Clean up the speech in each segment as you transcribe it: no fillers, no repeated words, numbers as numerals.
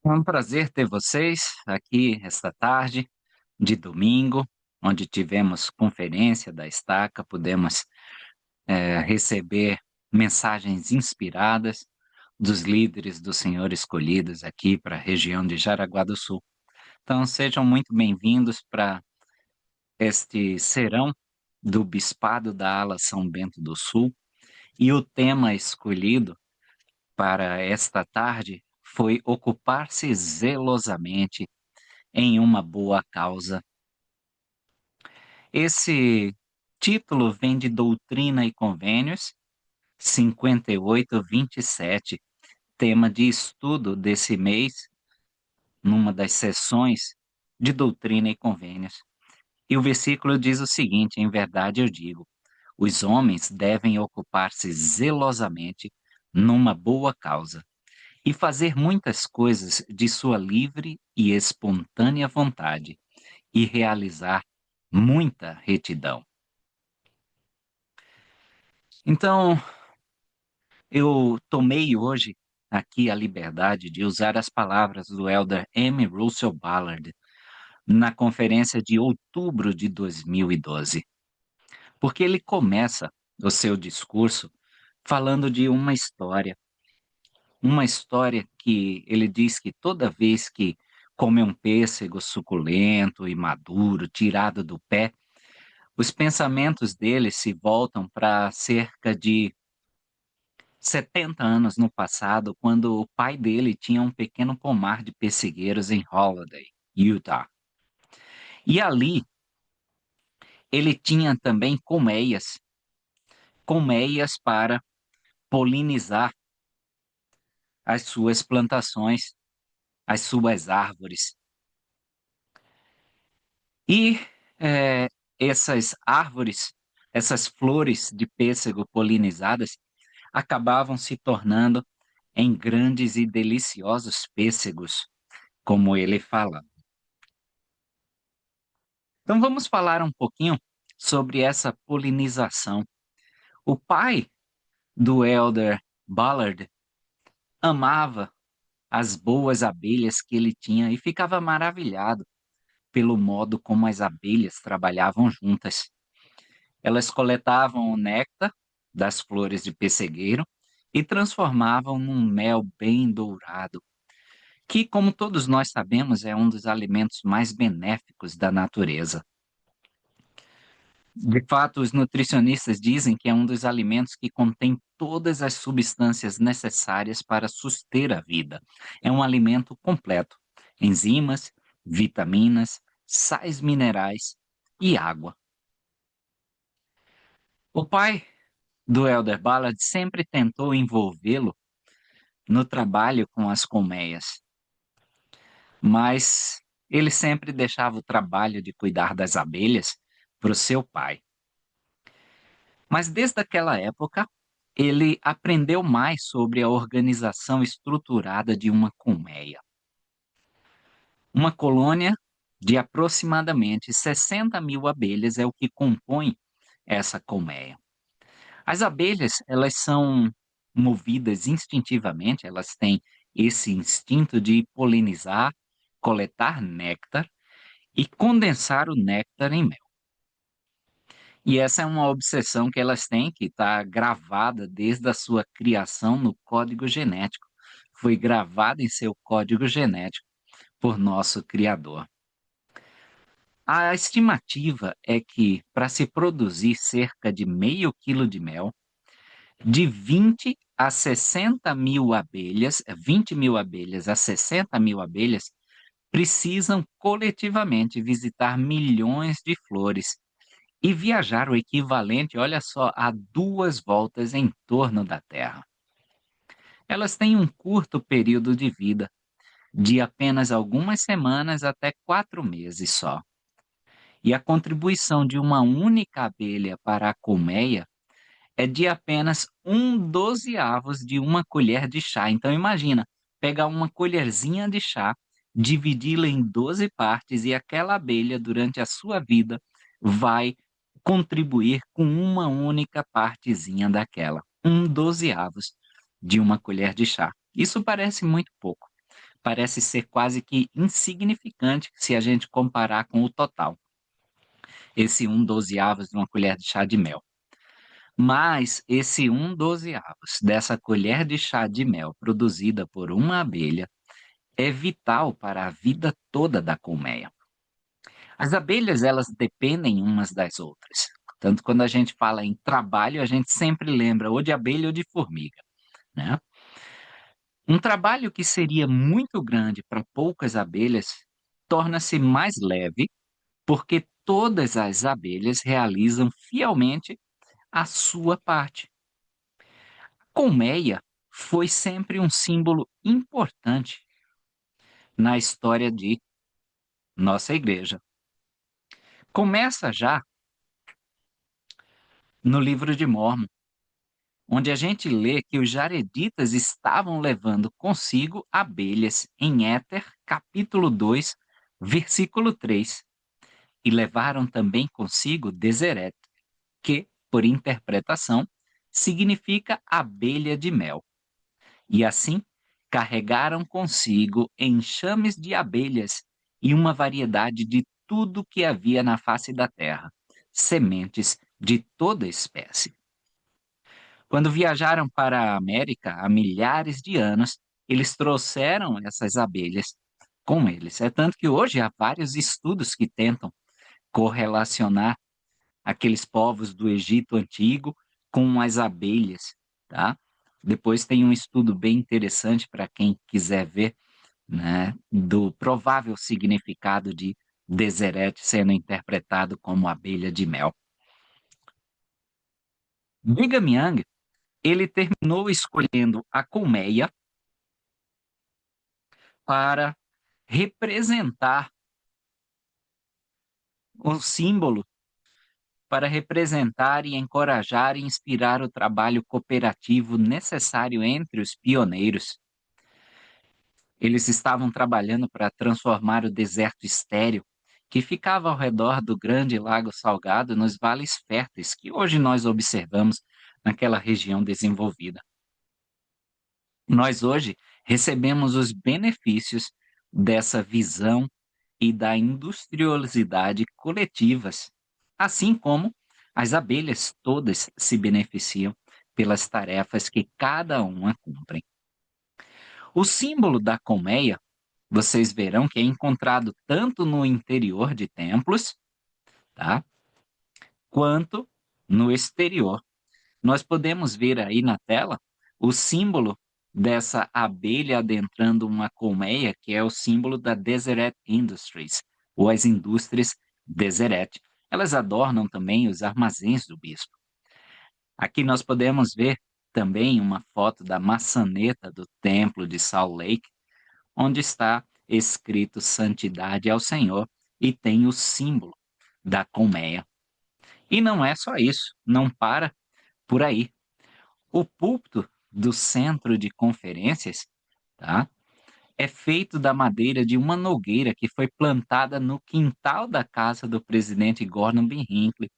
É um prazer ter vocês aqui esta tarde de domingo, onde tivemos conferência da Estaca, pudemos receber mensagens inspiradas dos líderes do Senhor escolhidos aqui para a região de Jaraguá do Sul. Então, sejam muito bem-vindos para este serão do Bispado da Ala São Bento do Sul. E o tema escolhido para esta tarde foi ocupar-se zelosamente em uma boa causa. Esse título vem de Doutrina e Convênios, 5827, tema de estudo desse mês, numa das sessões de Doutrina e Convênios. E o versículo diz o seguinte: em verdade eu digo, os homens devem ocupar-se zelosamente numa boa causa e fazer muitas coisas de sua livre e espontânea vontade e realizar muita retidão. Então, eu tomei hoje aqui a liberdade de usar as palavras do elder M. Russell Ballard na conferência de outubro de 2012, porque ele começa o seu discurso falando de uma história que ele diz que toda vez que come um pêssego suculento e maduro, tirado do pé, os pensamentos dele se voltam para cerca de 70 anos no passado, quando o pai dele tinha um pequeno pomar de pessegueiros em Holiday, Utah. E ali ele tinha também colmeias para polinizar as suas plantações, as suas árvores. E eh, essas árvores, essas flores de pêssego polinizadas, acabavam se tornando em grandes e deliciosos pêssegos, como ele fala. Então vamos falar um pouquinho sobre essa polinização. O pai do Elder Ballard amava as boas abelhas que ele tinha e ficava maravilhado pelo modo como as abelhas trabalhavam juntas. Elas coletavam o néctar das flores de pessegueiro e transformavam num mel bem dourado, que, como todos nós sabemos, é um dos alimentos mais benéficos da natureza. De fato, os nutricionistas dizem que é um dos alimentos que contém todas as substâncias necessárias para suster a vida. É um alimento completo: enzimas, vitaminas, sais minerais e água. O pai do Elder Ballard sempre tentou envolvê-lo no trabalho com as colmeias, mas ele sempre deixava o trabalho de cuidar das abelhas para o seu pai. Mas desde aquela época, ele aprendeu mais sobre a organização estruturada de uma colmeia. Uma colônia de aproximadamente 60 mil abelhas é o que compõe essa colmeia. As abelhas, elas são movidas instintivamente, elas têm esse instinto de polinizar, coletar néctar e condensar o néctar em mel. E essa é uma obsessão que elas têm, que está gravada desde a sua criação no código genético. Foi gravada em seu código genético por nosso Criador. A estimativa é que, para se produzir cerca de meio quilo de mel, de 20 a 60 mil abelhas, 20 mil abelhas a 60 mil abelhas, precisam coletivamente visitar milhões de flores e viajar o equivalente, olha só, a 2 voltas em torno da Terra. Elas têm um curto período de vida, de apenas algumas semanas até 4 meses só. E a contribuição de uma única abelha para a colmeia é de apenas 1/12 de uma colher de chá. Então imagina, pegar uma colherzinha de chá, dividi-la em 12 partes e aquela abelha, durante a sua vida, vai contribuir com uma única partezinha daquela. 1/12 de uma colher de chá. Isso parece muito pouco, parece ser quase que insignificante se a gente comparar com o total, esse 1/12 de uma colher de chá de mel. Mas esse 1/12 dessa colher de chá de mel produzida por uma abelha é vital para a vida toda da colmeia. As abelhas, elas dependem umas das outras. Tanto quando a gente fala em trabalho, a gente sempre lembra ou de abelha ou de formiga, né? Um trabalho que seria muito grande para poucas abelhas torna-se mais leve porque todas as abelhas realizam fielmente a sua parte. A colmeia foi sempre um símbolo importante na história de nossa igreja. Começa já no livro de Mórmon, onde a gente lê que os jareditas estavam levando consigo abelhas em Éter, capítulo 2, versículo 3, e levaram também consigo Deseret, que, por interpretação, significa abelha de mel. E assim, carregaram consigo enxames de abelhas e uma variedade de tudo que havia na face da terra, sementes de toda espécie. Quando viajaram para a América há milhares de anos, eles trouxeram essas abelhas com eles. É tanto que hoje há vários estudos que tentam correlacionar aqueles povos do Egito antigo com as abelhas, tá? Depois tem um estudo bem interessante para quem quiser ver, né, do provável significado de Deseret sendo interpretado como abelha de mel. Brigham Young, ele terminou escolhendo a colmeia para representar um símbolo, para representar e encorajar e inspirar o trabalho cooperativo necessário entre os pioneiros. Eles estavam trabalhando para transformar o deserto estéril, que ficava ao redor do grande lago Salgado, nos vales férteis que hoje nós observamos naquela região desenvolvida. Nós hoje recebemos os benefícios dessa visão e da industriosidade coletivas, assim como as abelhas todas se beneficiam pelas tarefas que cada uma cumpre. O símbolo da colmeia, vocês verão que é encontrado tanto no interior de templos, tá, quanto no exterior. Nós podemos ver aí na tela o símbolo dessa abelha adentrando uma colmeia, que é o símbolo da Deseret Industries, ou as indústrias Deseret. Elas adornam também os armazéns do bispo. Aqui nós podemos ver também uma foto da maçaneta do templo de Salt Lake, onde está escrito Santidade ao Senhor e tem o símbolo da colmeia. E não é só isso, não para por aí. O púlpito do centro de conferências, tá, é feito da madeira de uma nogueira que foi plantada no quintal da casa do presidente Gordon B. Hinckley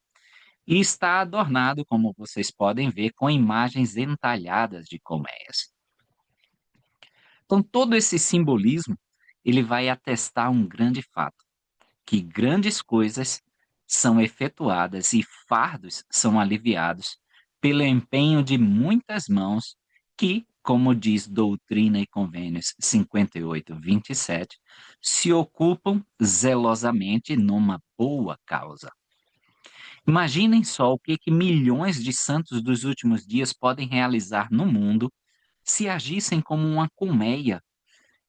e está adornado, como vocês podem ver, com imagens entalhadas de colmeias. Então, todo esse simbolismo, ele vai atestar um grande fato, que grandes coisas são efetuadas e fardos são aliviados pelo empenho de muitas mãos que, como diz Doutrina e Convênios 58:27, se ocupam zelosamente numa boa causa. Imaginem só o que milhões de santos dos últimos dias podem realizar no mundo se agissem como uma colmeia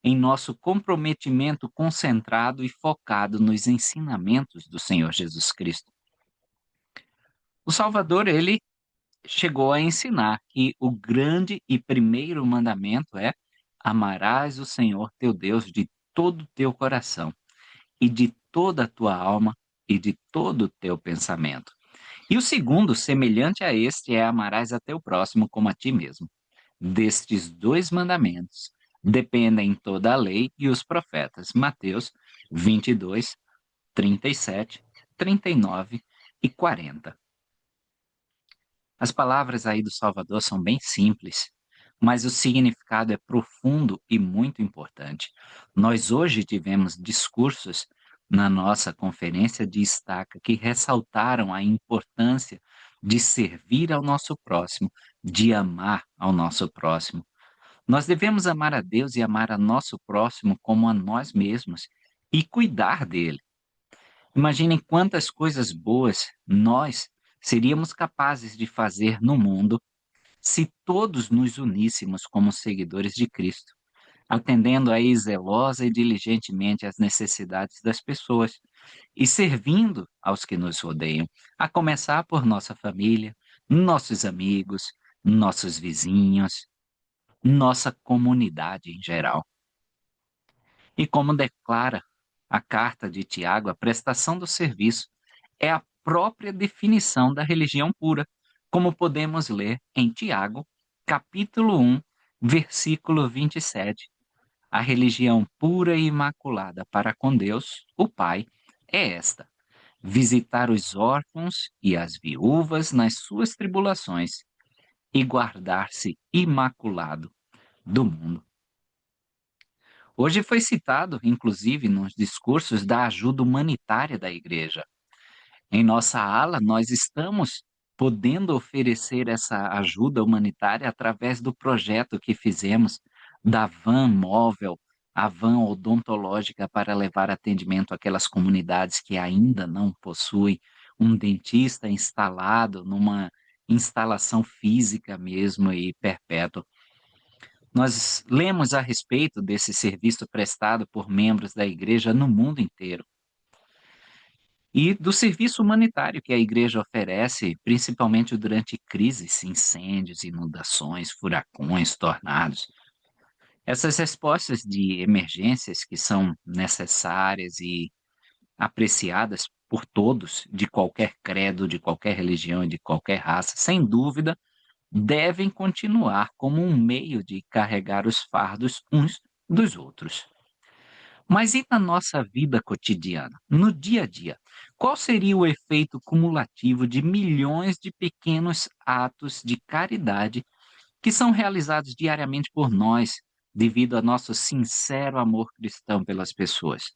em nosso comprometimento concentrado e focado nos ensinamentos do Senhor Jesus Cristo. O Salvador, ele chegou a ensinar que o grande e primeiro mandamento é: amarás o Senhor teu Deus de todo o teu coração e de toda a tua alma e de todo o teu pensamento. E o segundo, semelhante a este, é: amarás a teu próximo como a ti mesmo. Destes dois mandamentos dependem toda a lei e os profetas. Mateus 22, 37, 39 e 40. As palavras aí do Salvador são bem simples, mas o significado é profundo e muito importante. Nós hoje tivemos discursos na nossa conferência de estaca que ressaltaram a importância de servir ao nosso próximo, de amar ao nosso próximo. Nós devemos amar a Deus e amar a nosso próximo como a nós mesmos e cuidar dele. Imaginem quantas coisas boas nós seríamos capazes de fazer no mundo se todos nos uníssemos como seguidores de Cristo, atendendo aí zelosa e diligentemente às necessidades das pessoas e servindo aos que nos rodeiam, a começar por nossa família, nossos amigos, nossos vizinhos, nossa comunidade em geral. E como declara a carta de Tiago, a prestação do serviço é a própria definição da religião pura, como podemos ler em Tiago, capítulo 1, versículo 27. A religião pura e imaculada para com Deus, o Pai, é esta: visitar os órfãos e as viúvas nas suas tribulações e guardar-se imaculado do mundo. Hoje foi citado, inclusive, nos discursos da ajuda humanitária da igreja. Em nossa ala, nós estamos podendo oferecer essa ajuda humanitária através do projeto que fizemos da van móvel, a van odontológica para levar atendimento àquelas comunidades que ainda não possuem um dentista instalado numa instalação física mesmo e perpétua. Nós lemos a respeito desse serviço prestado por membros da igreja no mundo inteiro e do serviço humanitário que a igreja oferece, principalmente durante crises, incêndios, inundações, furacões, tornados. Essas respostas de emergências que são necessárias e apreciadas por todos, de qualquer credo, de qualquer religião e de qualquer raça, sem dúvida, devem continuar como um meio de carregar os fardos uns dos outros. Mas e na nossa vida cotidiana, no dia a dia? Qual seria o efeito cumulativo de milhões de pequenos atos de caridade que são realizados diariamente por nós, devido ao nosso sincero amor cristão pelas pessoas?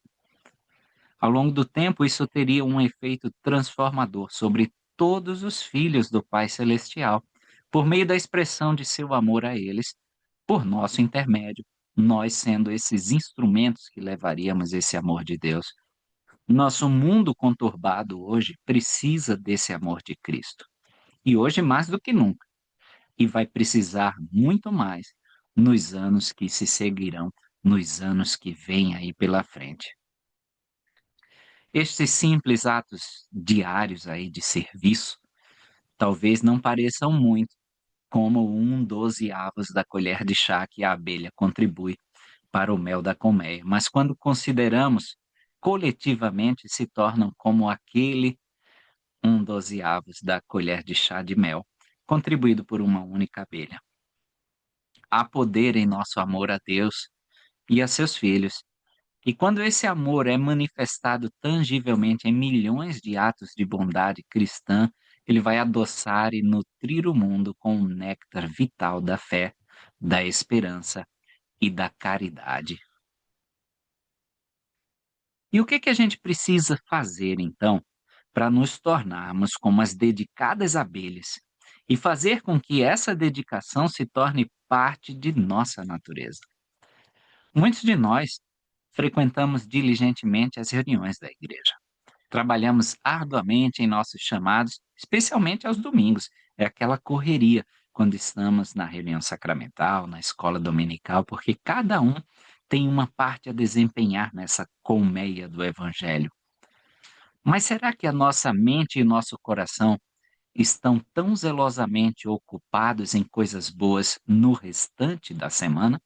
Ao longo do tempo, isso teria um efeito transformador sobre todos os filhos do Pai Celestial, por meio da expressão de seu amor a eles, por nosso intermédio, nós sendo esses instrumentos que levaríamos esse amor de Deus. Nosso mundo conturbado hoje precisa desse amor de Cristo. E hoje mais do que nunca. E vai precisar muito mais nos anos que se seguirão, nos anos que vêm aí pela frente. Estes simples atos diários aí de serviço talvez não pareçam muito, como 1/12 da colher de chá que a abelha contribui para o mel da colmeia, mas quando consideramos coletivamente se tornam como aquele 1/12 da colher de chá de mel, contribuído por uma única abelha. Há poder em nosso amor a Deus e a seus filhos, e quando esse amor é manifestado tangivelmente em milhões de atos de bondade cristã, ele vai adoçar e nutrir o mundo com o néctar vital da fé, da esperança e da caridade. E o que que a gente precisa fazer, então, para nos tornarmos como as dedicadas abelhas e fazer com que essa dedicação se torne parte de nossa natureza? Muitos de nós frequentamos diligentemente as reuniões da igreja. Trabalhamos arduamente em nossos chamados, especialmente aos domingos. É aquela correria quando estamos na reunião sacramental, na escola dominical, porque cada um tem uma parte a desempenhar nessa colmeia do evangelho. Mas será que a nossa mente e nosso coração estão tão zelosamente ocupados em coisas boas no restante da semana?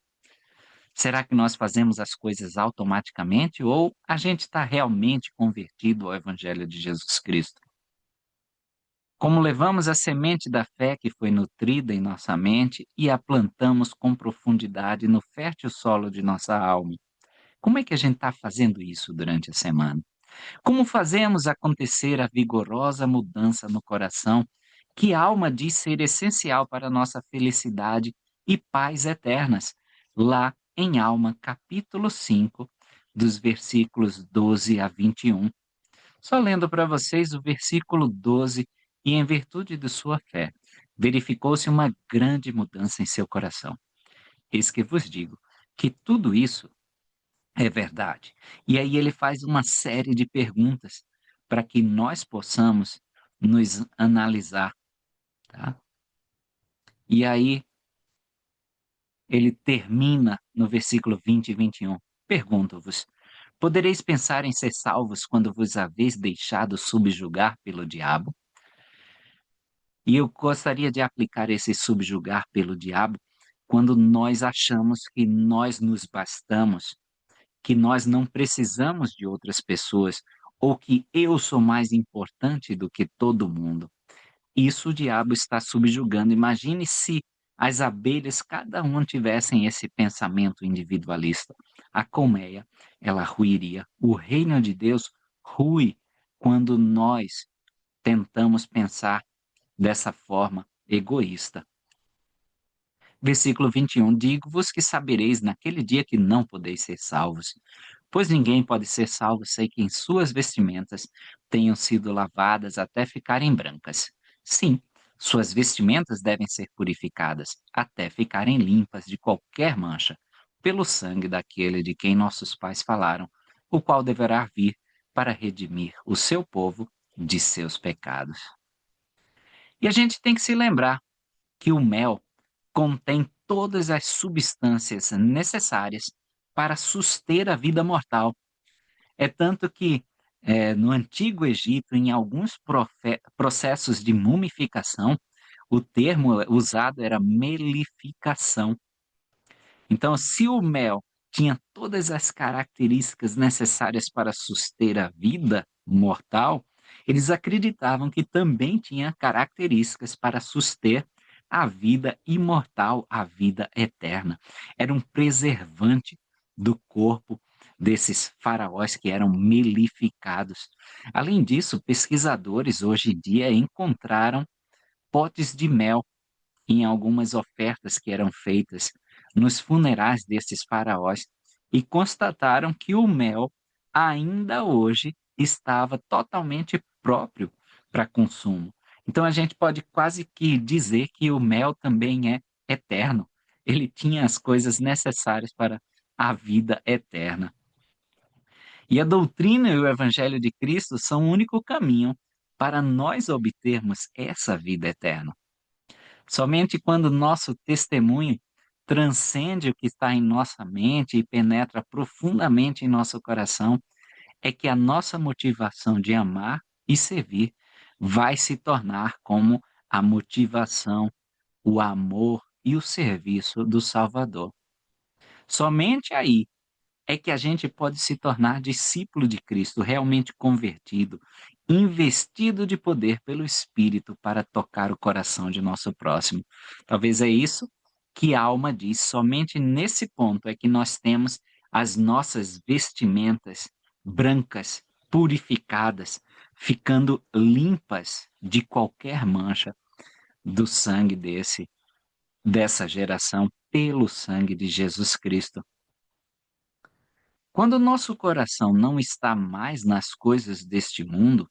Será que nós fazemos as coisas automaticamente ou a gente está realmente convertido ao Evangelho de Jesus Cristo? Como levamos a semente da fé que foi nutrida em nossa mente e a plantamos com profundidade no fértil solo de nossa alma? Como é que a gente está fazendo isso durante a semana? Como fazemos acontecer a vigorosa mudança no coração que a alma diz ser essencial para a nossa felicidade e paz eternas, lá em Alma, capítulo 5, dos versículos 12 a 21. Só lendo para vocês o versículo 12, e em virtude de sua fé, verificou-se uma grande mudança em seu coração. Eis que vos digo que tudo isso é verdade. E aí ele faz uma série de perguntas para que nós possamos nos analisar, tá? E aí ele termina no versículo 20 e 21. Pergunto-vos: podereis pensar em ser salvos quando vos haveis deixado subjugar pelo diabo? E eu gostaria de aplicar esse subjugar pelo diabo quando nós achamos que nós nos bastamos, que nós não precisamos de outras pessoas, ou que eu sou mais importante do que todo mundo. Isso o diabo está subjugando. Imagine se as abelhas, cada uma tivessem esse pensamento individualista. A colmeia, ela ruiria. O reino de Deus rui quando nós tentamos pensar dessa forma egoísta. Versículo 21, digo-vos que sabereis naquele dia que não podeis ser salvos, pois ninguém pode ser salvo sem que em suas vestimentas tenham sido lavadas até ficarem brancas. Sim, suas vestimentas devem ser purificadas até ficarem limpas de qualquer mancha, pelo sangue daquele de quem nossos pais falaram, o qual deverá vir para redimir o seu povo de seus pecados. E a gente tem que se lembrar que o mel contém todas as substâncias necessárias para suster a vida mortal. É tanto que, no Antigo Egito, em alguns processos de mumificação, o termo usado era melificação. Então, se o mel tinha todas as características necessárias para suster a vida mortal, eles acreditavam que também tinha características para suster a vida imortal, a vida eterna. Era um preservante do corpo desses faraós que eram melificados. Além disso, pesquisadores hoje em dia encontraram potes de mel em algumas ofertas que eram feitas nos funerais desses faraós e constataram que o mel ainda hoje estava totalmente próprio para consumo. Então a gente pode quase que dizer que o mel também é eterno. Ele tinha as coisas necessárias para a vida eterna. E a doutrina e o evangelho de Cristo são o único caminho para nós obtermos essa vida eterna. Somente quando nosso testemunho transcende o que está em nossa mente e penetra profundamente em nosso coração, é que a nossa motivação de amar e servir vai se tornar como a motivação, o amor e o serviço do Salvador. Somente aí é que a gente pode se tornar discípulo de Cristo, realmente convertido, investido de poder pelo Espírito para tocar o coração de nosso próximo. Talvez é isso que a alma diz, somente nesse ponto é que nós temos as nossas vestimentas brancas, purificadas, ficando limpas de qualquer mancha do sangue dessa geração, pelo sangue de Jesus Cristo. Quando o nosso coração não está mais nas coisas deste mundo,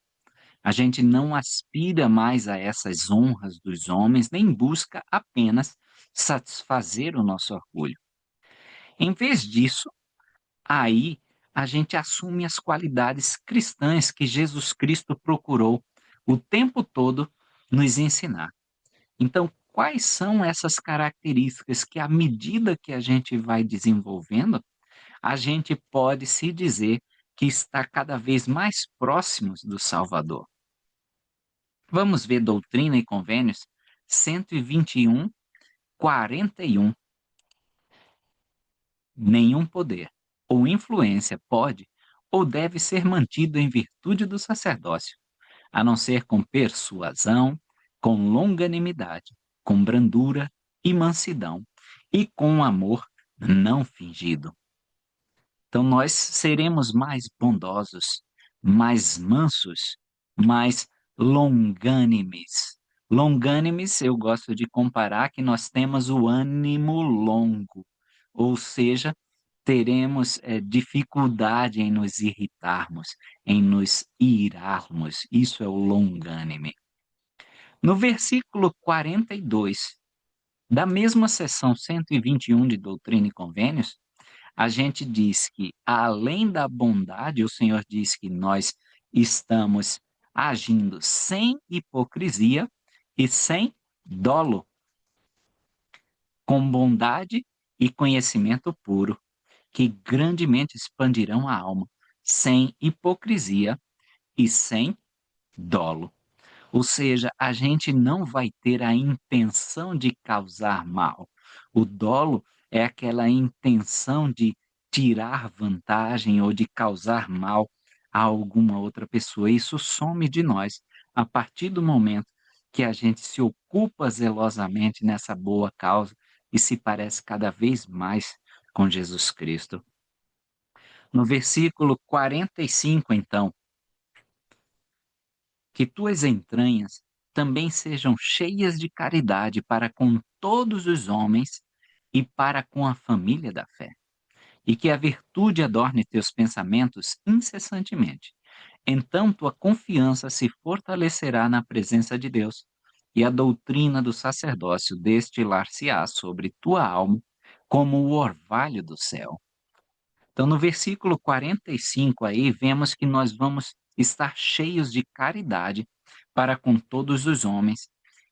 a gente não aspira mais a essas honras dos homens, nem busca apenas satisfazer o nosso orgulho. Em vez disso, aí a gente assume as qualidades cristãs que Jesus Cristo procurou o tempo todo nos ensinar. Então, quais são essas características que, à medida que a gente vai desenvolvendo, a gente pode se dizer que está cada vez mais próximos do Salvador? Vamos ver Doutrina e Convênios 121, 41. Nenhum poder ou influência pode ou deve ser mantido em virtude do sacerdócio, a não ser com persuasão, com longanimidade, com brandura e mansidão, e com amor não fingido. Então nós seremos mais bondosos, mais mansos, mais longânimes. Longânimes, eu gosto de comparar que nós temos o ânimo longo, ou seja, teremos, dificuldade em nos irritarmos, em nos irarmos, isso é o longânime. No versículo 42 da mesma seção 121 de Doutrina e Convênios, a gente diz que, além da bondade, o Senhor diz que nós estamos agindo sem hipocrisia e sem dolo, com bondade e conhecimento puro, que grandemente expandirão a alma, sem hipocrisia e sem dolo. Ou seja, a gente não vai ter a intenção de causar mal. O dolo é aquela intenção de tirar vantagem ou de causar mal a alguma outra pessoa. Isso some de nós a partir do momento que a gente se ocupa zelosamente nessa boa causa e se parece cada vez mais com Jesus Cristo. No versículo 45, então, que tuas entranhas também sejam cheias de caridade para com todos os homens e para com a família da fé, e que a virtude adorne teus pensamentos incessantemente. Então tua confiança se fortalecerá na presença de Deus, e a doutrina do sacerdócio destilar-se-á sobre tua alma como o orvalho do céu. Então, no versículo 45 aí, vemos que nós vamos estar cheios de caridade para com todos os homens.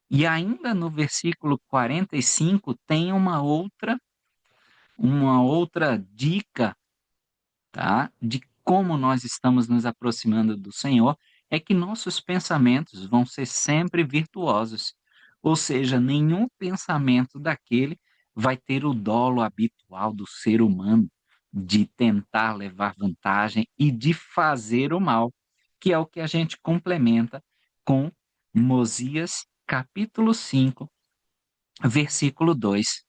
E ainda no versículo 45 tem uma outra dica, tá? De como nós estamos nos aproximando do Senhor, é que nossos pensamentos vão ser sempre virtuosos. Ou seja, nenhum pensamento daquele vai ter o dolo habitual do ser humano de tentar levar vantagem e de fazer o mal, que é o que a gente complementa com Mosias capítulo 5, versículo 2.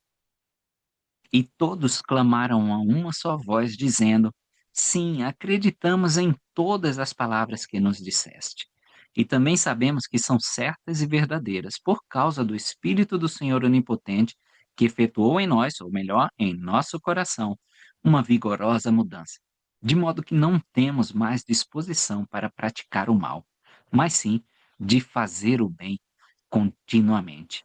E todos clamaram a uma só voz, dizendo: Sim, acreditamos em todas as palavras que nos disseste. E também sabemos que são certas e verdadeiras, por causa do Espírito do Senhor Onipotente, que efetuou em nós, ou melhor, em nosso coração, uma vigorosa mudança. De modo que não temos mais disposição para praticar o mal, mas sim de fazer o bem continuamente.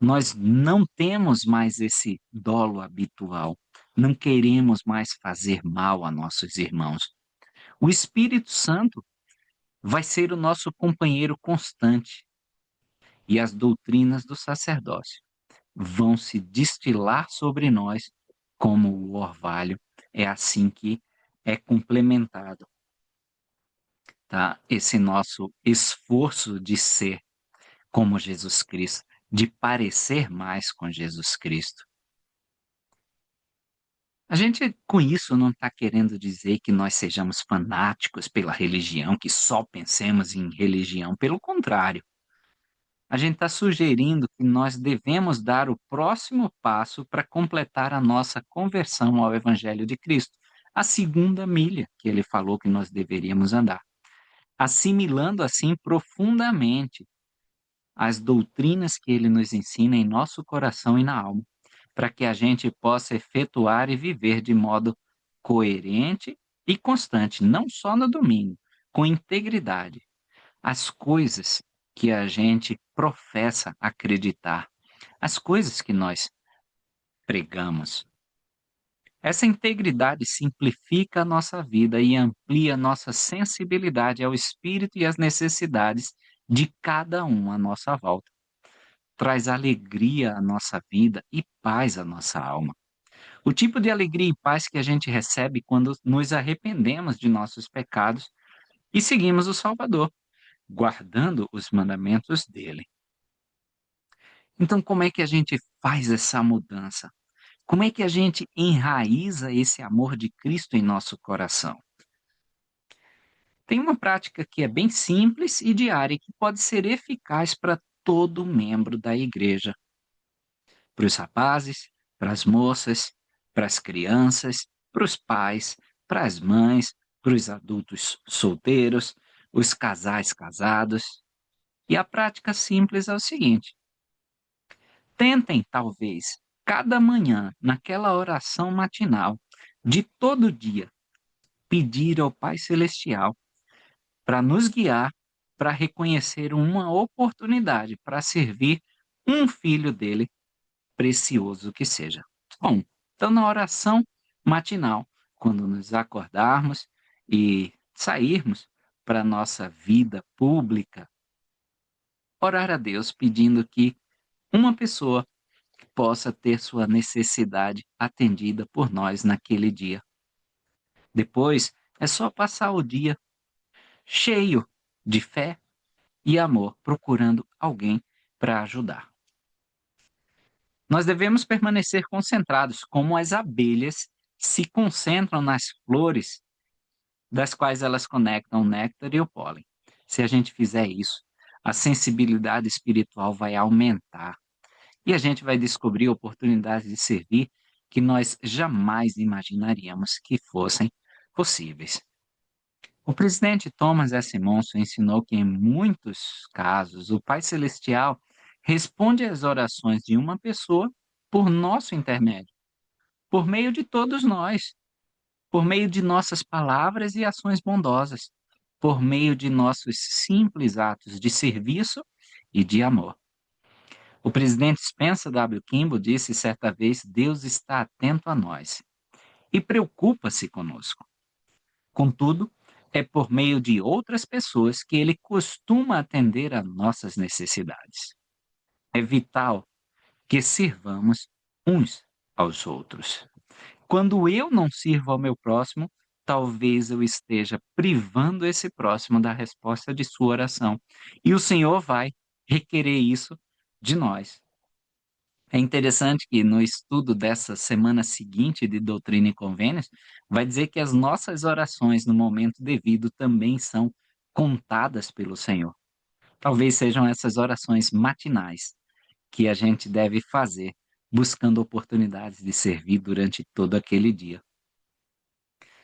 Nós não temos mais esse dolo habitual, não queremos mais fazer mal a nossos irmãos. O Espírito Santo vai ser o nosso companheiro constante e as doutrinas do sacerdócio vão se destilar sobre nós como o orvalho. É assim que é complementado, tá? Esse nosso esforço de ser como Jesus Cristo, de parecer mais com Jesus Cristo. A gente, com isso, não está querendo dizer que nós sejamos fanáticos pela religião, que só pensemos em religião. Pelo contrário, a gente está sugerindo que nós devemos dar o próximo passo para completar a nossa conversão ao Evangelho de Cristo, a segunda milha que ele falou que nós deveríamos andar, assimilando assim profundamente as doutrinas que ele nos ensina em nosso coração e na alma, para que a gente possa efetuar e viver de modo coerente e constante, não só no domingo, com integridade, as coisas que a gente professa acreditar, as coisas que nós pregamos. Essa integridade simplifica a nossa vida e amplia nossa sensibilidade ao espírito e às necessidades de cada um à nossa volta. Traz alegria à nossa vida e paz à nossa alma. O tipo de alegria e paz que a gente recebe quando nos arrependemos de nossos pecados e seguimos o Salvador, guardando os mandamentos dele. Então, como é que a gente faz essa mudança? Como é que a gente enraiza esse amor de Cristo em nosso coração? Tem uma prática que é bem simples e diária e que pode ser eficaz para todo membro da igreja. Para os rapazes, para as moças, para as crianças, para os pais, para as mães, para os adultos solteiros, os casais casados. E a prática simples é o seguinte: tentem, talvez, cada manhã, naquela oração matinal de todo dia, pedir ao Pai Celestial para nos guiar, para reconhecer uma oportunidade para servir um filho dele, precioso que seja. Bom, então na oração matinal, quando nos acordarmos e sairmos para a nossa vida pública, orar a Deus pedindo que uma pessoa possa ter sua necessidade atendida por nós naquele dia. Depois, é só passar o dia cheio de fé e amor, procurando alguém para ajudar. Nós devemos permanecer concentrados, como as abelhas se concentram nas flores, das quais elas conectam o néctar e o pólen. Se a gente fizer isso, a sensibilidade espiritual vai aumentar e a gente vai descobrir oportunidades de servir que nós jamais imaginaríamos que fossem possíveis. O presidente Thomas S. Monson ensinou que, em muitos casos, o Pai Celestial responde às orações de uma pessoa por nosso intermédio, por meio de todos nós, por meio de nossas palavras e ações bondosas, por meio de nossos simples atos de serviço e de amor. O presidente Spencer W. Kimball disse certa vez: Deus está atento a nós e preocupa-se conosco. Contudo, é por meio de outras pessoas que ele costuma atender a nossas necessidades. É vital que sirvamos uns aos outros. Quando eu não sirvo ao meu próximo, talvez eu esteja privando esse próximo da resposta de sua oração. E o Senhor vai requerer isso de nós. É interessante que no estudo dessa semana seguinte de Doutrina e Convênios, vai dizer que as nossas orações no momento devido também são contadas pelo Senhor. Talvez sejam essas orações matinais que a gente deve fazer, buscando oportunidades de servir durante todo aquele dia.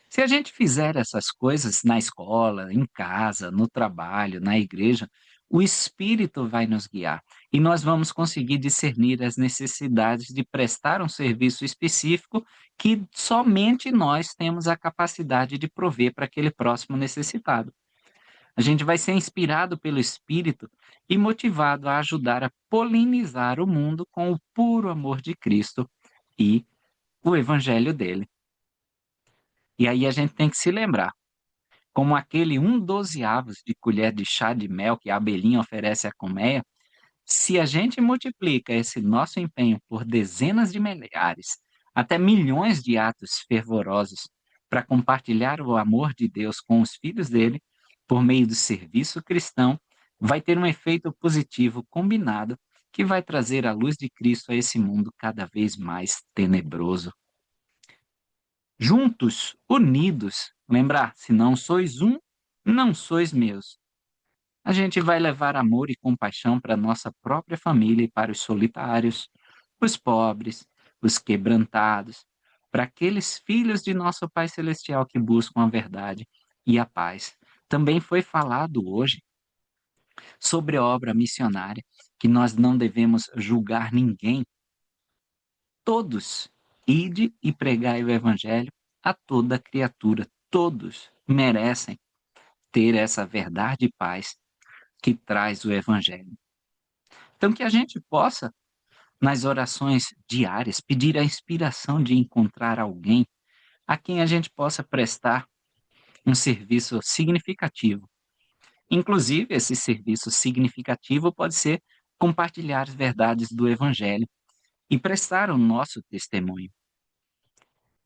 Se a gente fizer essas coisas na escola, em casa, no trabalho, na igreja, o Espírito vai nos guiar e nós vamos conseguir discernir as necessidades de prestar um serviço específico que somente nós temos a capacidade de prover para aquele próximo necessitado. A gente vai ser inspirado pelo Espírito e motivado a ajudar a polinizar o mundo com o puro amor de Cristo e o Evangelho dele. E aí a gente tem que se lembrar, como aquele 1/12 de colher de chá de mel que a abelhinha oferece à colmeia, se a gente multiplica esse nosso empenho por dezenas de milhares, até milhões de atos fervorosos para compartilhar o amor de Deus com os filhos dele, por meio do serviço cristão, vai ter um efeito positivo combinado que vai trazer a luz de Cristo a esse mundo cada vez mais tenebroso. Juntos, unidos, lembrar, se não sois um, não sois meus. A gente vai levar amor e compaixão para a nossa própria família e para os solitários, os pobres, os quebrantados, para aqueles filhos de nosso Pai Celestial que buscam a verdade e a paz. Também foi falado hoje sobre a obra missionária, que nós não devemos julgar ninguém. Todos, ide e pregai o evangelho a toda criatura. Todos merecem ter essa verdade e paz que traz o evangelho. Então, que a gente possa, nas orações diárias, pedir a inspiração de encontrar alguém a quem a gente possa prestar um serviço significativo. Inclusive, esse serviço significativo pode ser compartilhar as verdades do evangelho e prestar o nosso testemunho.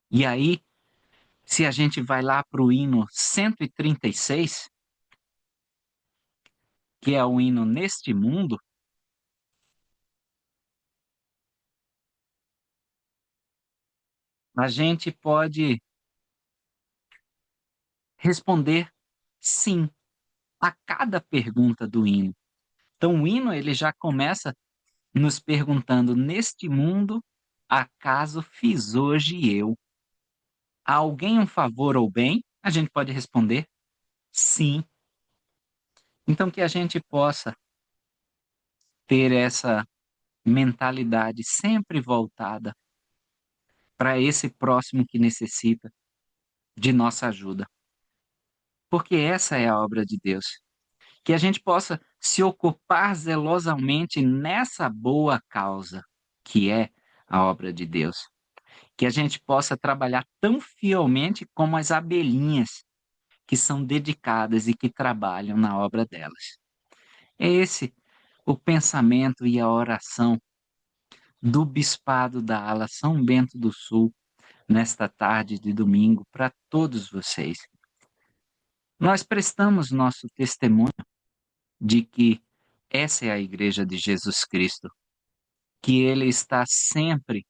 E aí, se a gente vai lá para o hino 136, que é o hino Neste Mundo, a gente pode responder sim a cada pergunta do hino. Então, o hino ele já começa nos perguntando: neste mundo, acaso fiz hoje eu a alguém um favor ou bem? A gente pode responder sim. Então, que a gente possa ter essa mentalidade sempre voltada para esse próximo que necessita de nossa ajuda, porque essa é a obra de Deus. Que a gente possa se ocupar zelosamente nessa boa causa, que é a obra de Deus. Que a gente possa trabalhar tão fielmente como as abelhinhas que são dedicadas e que trabalham na obra delas. É esse o pensamento e a oração do Bispado da Ala São Bento do Sul nesta tarde de domingo para todos vocês. Nós prestamos nosso testemunho de que essa é a Igreja de Jesus Cristo, que Ele está sempre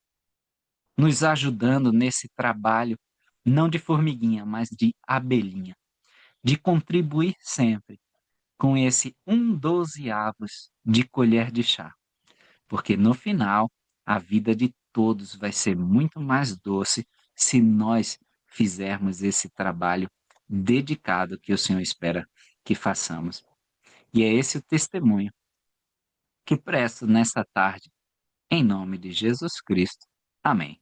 nos ajudando nesse trabalho, não de formiguinha, mas de abelhinha, de contribuir sempre com esse 1/12 de colher de chá, porque no final a vida de todos vai ser muito mais doce se nós fizermos esse trabalho dedicado que o Senhor espera que façamos. E é esse o testemunho que presto nessa tarde, em nome de Jesus Cristo. Amém.